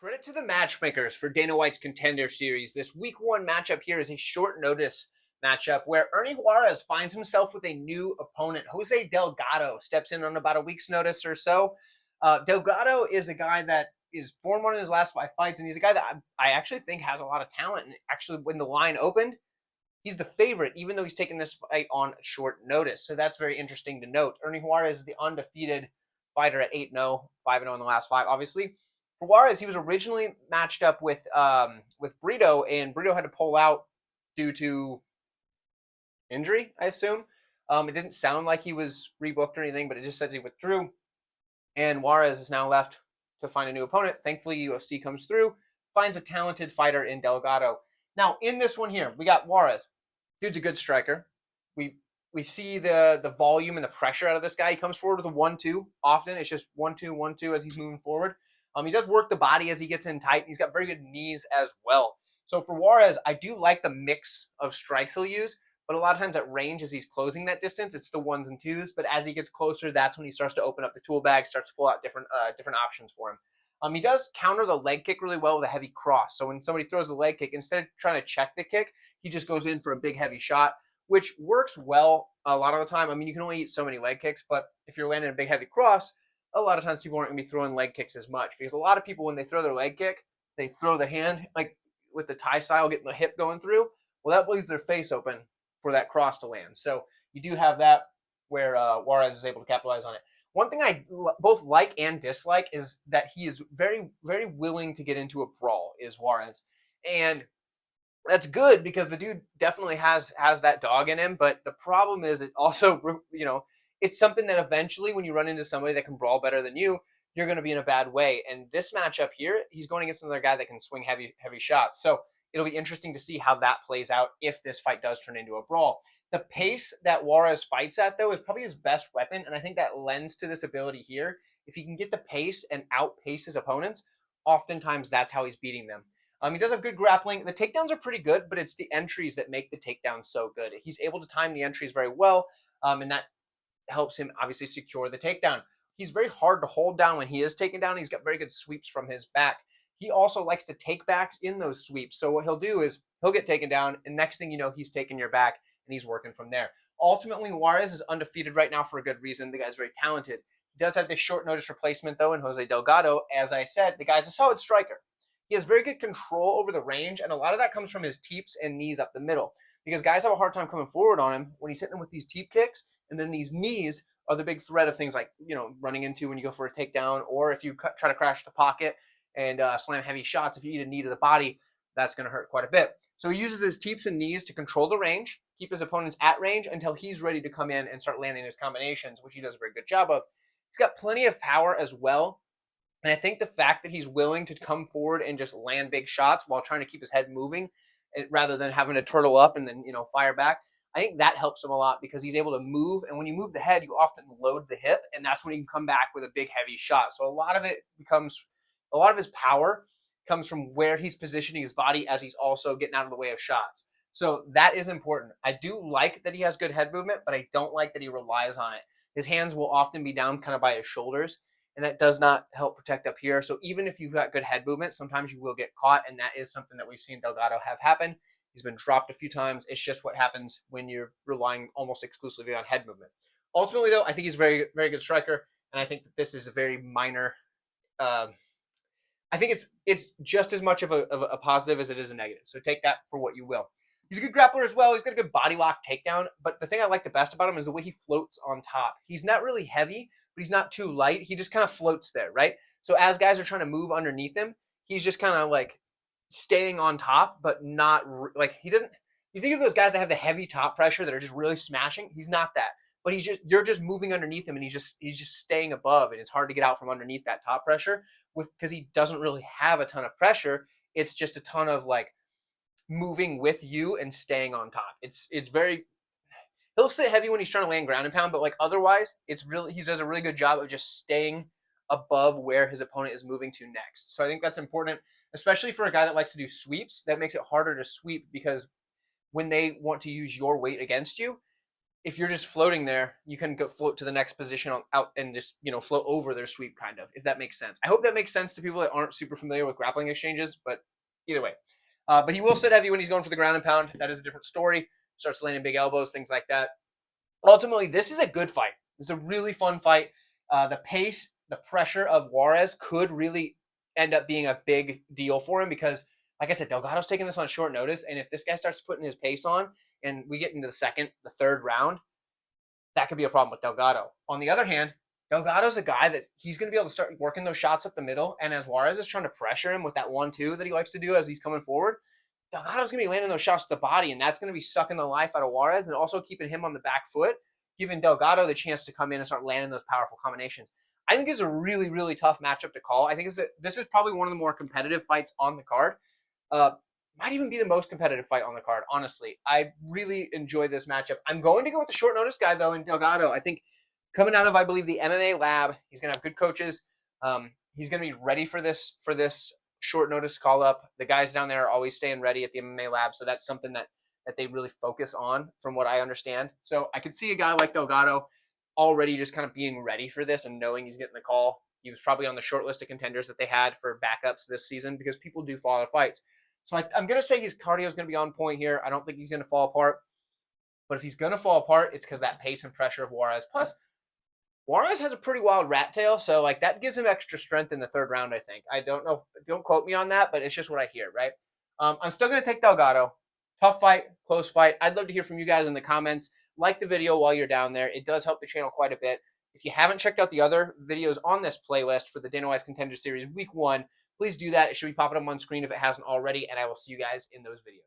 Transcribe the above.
Credit to the matchmakers for Dana White's Contender series. This week one matchup here is a short notice matchup where Ernie Juarez finds himself with a new opponent. Jose Delgado steps in on about a week's notice or so. Delgado is a guy that is 4-1 in his last 5 fights, and he's a guy that I actually think has a lot of talent. And actually, when the line opened, he's the favorite, even though he's taking this fight on short notice. So that's very interesting to note. Ernie Juarez is the undefeated fighter at 8-0, 5-0 in the last 5, obviously. For Juarez, he was originally matched up with Brito, and Brito had to pull out due to injury, I assume. It didn't sound like he was rebooked or anything, but it just says he withdrew. And Juarez is now left to find a new opponent. Thankfully, UFC comes through, finds a talented fighter in Delgado. Now, in this one here, we got Juarez. Dude's a good striker. We see the volume and the pressure out of this guy. He comes forward with a 1-2 often. It's just 1-2, 1-2 as he's moving forward. He does work the body as he gets in tight. He's got very good knees as well. So for Juarez, I do like the mix of strikes he'll use, but a lot of times at range, as he's closing that distance, it's the 1s and 2s. But as he gets closer, that's when he starts to open up the tool bag, starts to pull out different options for him. He does counter the leg kick really well with a heavy cross. So when somebody throws the leg kick, instead of trying to check the kick, he just goes in for a big heavy shot, which works well a lot of the time. I mean, you can only eat so many leg kicks, but if you're landing a big heavy cross, a lot of times people aren't going to be throwing leg kicks as much, because a lot of people, when they throw their leg kick, they throw the hand like with the Thai style, getting the hip going through. Well, that leaves their face open for that cross to land. So you do have that where Juarez is able to capitalize on it. One thing I both like and dislike is that he is very, very willing to get into a brawl, is Juarez. And that's good because the dude definitely has that dog in him. But the problem is it also, it's something that eventually when you run into somebody that can brawl better than you, you're going to be in a bad way. And this matchup here, he's going against another guy that can swing heavy shots. So it'll be interesting to see how that plays out if this fight does turn into a brawl. The pace that Juarez fights at, though, is probably his best weapon, and I think that lends to this ability here. If he can get the pace and outpace his opponents, oftentimes that's how he's beating them. He does have good grappling. The takedowns are pretty good, but it's the entries that make the takedowns so good. He's able to time the entries very well, and that helps him obviously secure the takedown. He's very hard to hold down when he is taken down. He's got very good sweeps from his back. He also likes to take backs in those sweeps. So what he'll do is he'll get taken down, and next thing you know, he's taking your back, and he's working from there. Ultimately, Juarez is undefeated right now for a good reason. The guy's very talented. He does have this short notice replacement, though, in Jose Delgado. As I said, the guy's a solid striker. He has very good control over the range, and a lot of that comes from his teeps and knees up the middle, because guys have a hard time coming forward on him when he's hitting them with these teep kicks, and then these knees are the big threat of things like, running into when you go for a takedown, or if you try to crash the pocket and slam heavy shots. If you eat a knee to the body, that's going to hurt quite a bit. So he uses his teeps and knees to control the range, keep his opponents at range until he's ready to come in and start landing his combinations, which he does a very good job of. He's got plenty of power as well. And I think the fact that he's willing to come forward and just land big shots while trying to keep his head moving, rather than having to turtle up and then, fire back, I think that helps him a lot, because he's able to move. And when you move the head, you often load the hip, and that's when he can come back with a big, heavy shot. So a lot of his power comes from where he's positioning his body as he's also getting out of the way of shots. So that is important. I do like that he has good head movement, but I don't like that he relies on it. His hands will often be down kind of by his shoulders, and that does not help protect up here. So even if you've got good head movement, sometimes you will get caught, and that is something that we've seen Delgado have happen. He's been dropped a few times. It's just what happens when you're relying almost exclusively on head movement. Ultimately, though, I think he's a very, very good striker, and I think that this is a very minor. I think it's just as much of a positive as it is a negative. So take that for what you will. He's a good grappler as well. He's got a good body lock takedown. But the thing I like the best about him is the way he floats on top. He's not really heavy, but he's not too light. He just kind of floats there, right? So as guys are trying to move underneath him, he's just kind of like staying on top, but not like he doesn't. You think of those guys that have the heavy top pressure that are just really smashing. He's not that, but you're just moving underneath him, and he's just staying above, and it's hard to get out from underneath that top pressure because he doesn't really have a ton of pressure. It's just a ton of like moving with you and staying on top. It's very. He'll sit heavy when he's trying to land ground and pound, but like otherwise, he does a really good job of just staying above where his opponent is moving to next. So I think that's important, especially for a guy that likes to do sweeps. That makes it harder to sweep, because when they want to use your weight against you, if you're just floating there, you can go float to the next position out and just, float over their sweep, kind of, if that makes sense. I hope that makes sense to people that aren't super familiar with grappling exchanges, but either way. But he will sit heavy when he's going for the ground and pound. That is a different story. Starts landing big elbows, things like that. Ultimately, this is a good fight. This is a really fun fight. The pace, the pressure of Juarez could really end up being a big deal for him because, like I said, Delgado's taking this on short notice, and if this guy starts putting his pace on and we get into the third round, that could be a problem with Delgado. On the other hand, Delgado's a guy that he's going to be able to start working those shots up the middle, and as Juarez is trying to pressure him with that 1-2 that he likes to do as he's coming forward, Delgado's going to be landing those shots to the body, and that's going to be sucking the life out of Juarez and also keeping him on the back foot, giving Delgado the chance to come in and start landing those powerful combinations. I think it's a really, really tough matchup to call. I think this is probably one of the more competitive fights on the card. Might even be the most competitive fight on the card, honestly. I really enjoy this matchup. I'm going to go with the short notice guy, though, in Delgado. I think coming out of, I believe, the MMA lab, he's going to have good coaches. He's going to be ready for this short notice call up. The guys down there are always staying ready at the MMA lab, so that's something that they really focus on, from what I understand. So I could see a guy like Delgado already just kind of being ready for this and knowing he's getting the call. He was probably on the short list of contenders that they had for backups this season because people do follow fights. So I'm going to say his cardio is going to be on point here. I don't think he's going to fall apart. But if he's going to fall apart, it's because that pace and pressure of Juarez. Plus, Juarez has a pretty wild rat tail, so that gives him extra strength in the third round, I think. I don't know. Don't quote me on that, but it's just what I hear, right? I'm still going to take Delgado. Tough fight, close fight. I'd love to hear from you guys in the comments. Like the video while you're down there. It does help the channel quite a bit. If you haven't checked out the other videos on this playlist for the Dana White's Contender Series Week 1, please do that. It should be popping up on screen if it hasn't already, and I will see you guys in those videos.